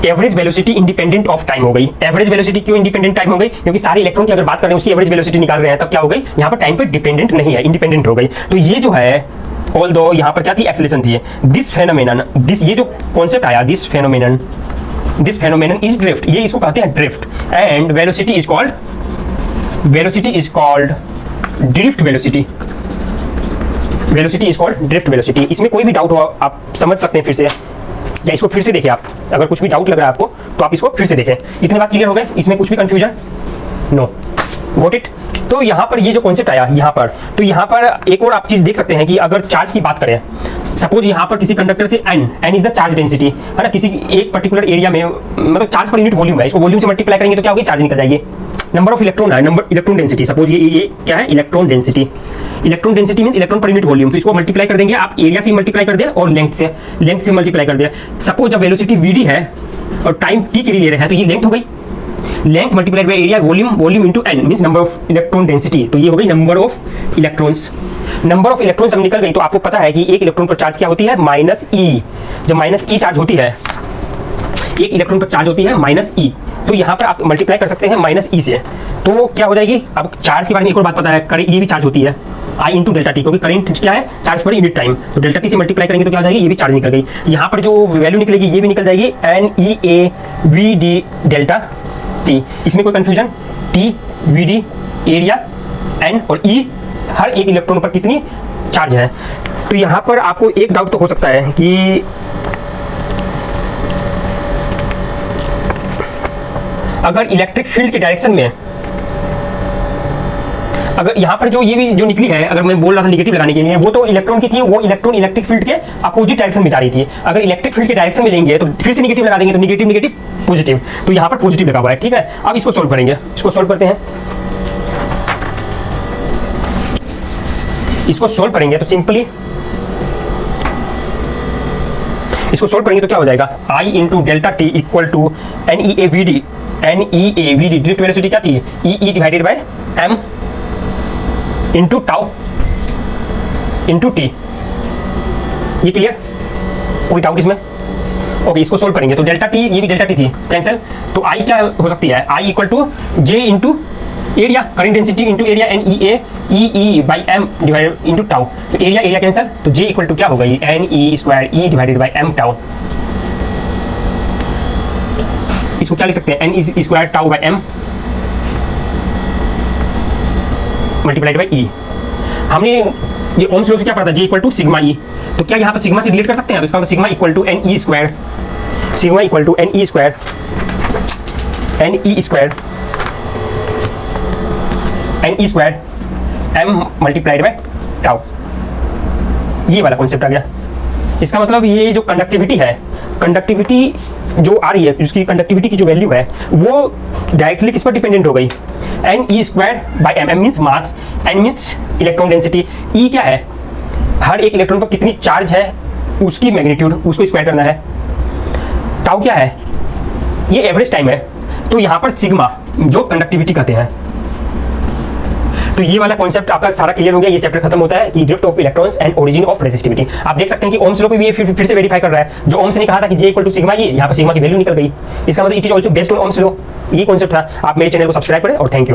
Average velocity independent of time हो गई। Average velocity क्यों इंडिपेंडेंट टाइम हो गई? क्योंकि सारे इलेक्ट्रॉन की अगर बात करें उसकी एवरेज वेलोसिटी निकाल रहे हैं, तब क्या हो गई, यहाँ पर टाइम पे डिपेंडेंट नहीं है, इंडिपेंडेंट हो गई। तो ये जो है ऑल्दो यहाँ पर क्या थी, एक्सेलरेशन थी। दिस फेनोमेनन, दिस ये जो कॉन्सेप्ट आया, दिस फेनोमेनन इज ड्रिफ्ट, ये इसको कहते हैं drift. And velocity is called drift velocity. Velocity is called drift velocity. इसमें कोई भी डाउट हो आप समझ सकते हैं फिर से, या इसको फिर से देखें आप, अगर कुछ भी डाउट लग रहा है आपको तो आप इसको फिर से देखें। इतनी बात क्लियर हो गए? इसमें कुछ भी कंफ्यूजन? No, got it. तो यहाँ पर ये जो कॉन्सेप्ट आया यहाँ पर, तो यहाँ पर एक और आप चीज देख सकते हैं कि अगर चार्ज की बात करें, सपोज यहाँ पर किसी कंडक्टर से n is the charge density, है ना, किसी एक पर्टिकुलर एरिया में, मतलब चार्ज पर यूनिट वॉल्यूम है, इसको वॉल्यूम से मल्टीप्लाई करेंगे तो क्या होगी, चार्ज निकल जाएगी। नंबर ऑफ इलेक्ट्रॉन है, इलेक्ट्रॉन डेंसिटी, सपोज ये क्या है, electron density. Electron density means electron per unit volume, तो इसको मल्टीप्लाई कर देंगे आप, एरिया से मल्टीप्लाई कर दें और लेंथ से मल्टीप्लाई कर दें। सपोज जब वेलोसिटी vd है और टाइम t के लिए ले रहे हैं, तो ये लेंथ हो गई, length multiplied by area, volume into n means number of electron density, तो ये हो गई number of electrons. Number of electrons अब निकल गई, तो आपको पता है कि एक इलेक्ट्रॉन पर चार्ज क्या होती है, -e। जब -e चार्ज होती है, एक इलेक्ट्रॉन पर चार्ज होती है -e, तो यहाँ पर आप मल्टीप्लाई कर सकते हैं -e से, तो क्या हो जाएगी। अब चार्ज के बारे में एक और बात पता है, ये भी चार्ज होती है I इंटू डेल्टा टी, क्योंकि करंट क्या है, चार्ज पर यूनिट टाइम, तो डेल्टा टी से मल्टीप्लाई करेंगे तो क्या हो जाएगी, ये भी चार्ज निकल गई। यहाँ पर जो वैल्यू निकलेगी ये भी निकल जाएगी, NEAVD डेल्टा टी। इसमें कोई confusion? T, VD, area, N और E, हर एक इलेक्ट्रॉन पर कितनी चार्ज है। तो यहाँ पर आपको एक डाउट तो हो सकता है कि अगर इलेक्ट्रिक फील्ड के डायरेक्शन में, अगर यहाँ पर जो ये भी जो निकली है, अगर मैं बोल रहा था निगेटिव लगाने के लिए, वो तो इलेक्ट्रॉन की थी, वो इलेक्ट्रॉन इलेक्ट्रिक फील्ड के अपोजिट डायरेक्शन में जा रही थी। अगर इलेक्ट्रिक फील्ड के डायरेक्शन में लेंगे तो फिर से निगेटिव लगा देंगे, तो निगेटिव पॉजिटिव, तो यहाँ पर पॉजिटिव लगा हुआ है, ठीक है। अब इसको सोल्व करेंगे, इसको सोल्व करते हैं। इसको सोल्व करेंगे तो सिंपली इसको सोल्व करेंगे तो क्या हो जाएगा, I into delta T equal to NEAVD drift velocity क्या थी, E divided by m into tau into T. ये क्लियर? कोई डाउट इसमें? ओके, इसको सोल्व करेंगे तो डेल्टा टी, ये भी डेल्टा टी थी, कैंसिल, तो I क्या हो सकती है, I equal to J into area, current density into area, NEA by m divided into tau, तो एरिया कैंसिल, तो J इक्वल टू क्या हो गई, NE square E divided by m tau. इसको क्या लिख सकते हैं, N square tau by m multiplied by E। हमने ये ओम्स लॉ से क्या पढ़ा था, J equal to sigma E, तो क्या यहाँ पर सिग्मा से रिलेट कर सकते हैं, तो इसका मतलब sigma equal to NE square, sigma equal to NE square m multiplied by tau. ये वाला कॉन्सेप्ट आ गया। इसका मतलब ये जो कंडक्टिविटी है, कंडक्टिविटी जो आ रही है, उसकी कंडक्टिविटी की जो वैल्यू है वो डायरेक्टली किस पर डिपेंडेंट हो गई, NE square by m means mass, n means electron density, E क्या है, हर एक इलेक्ट्रॉन पर कितनी चार्ज है उसकी मैग्नीट्यूड, उसको स्क्वायर करना है। टाउ क्या है, ये एवरेज टाइम है, तो यहाँ पर सिग्मा जो कंडक्टिविटी कहते हैं। तो ये वाला कॉन्सेप्ट आपका सारा क्लियर हो गया। ये चैप्टर खत्म होता है कि drift of electrons and origin of resistivity. आप देख सकते हैं कि ओम्स लॉ को भी ये फिर से वेरीफाई कर रहा है। जो ओम्स ने कहा था कि J इक्वल टू सिग्मा, ये यहाँ पर सिग्मा की वैल्यू निकल गई। इसका मतलब it is also based on Ohm's law. ये कॉन्सेप्ट था। आप मेरे चैनल को सब्सक्राइब करें और थैंक यू।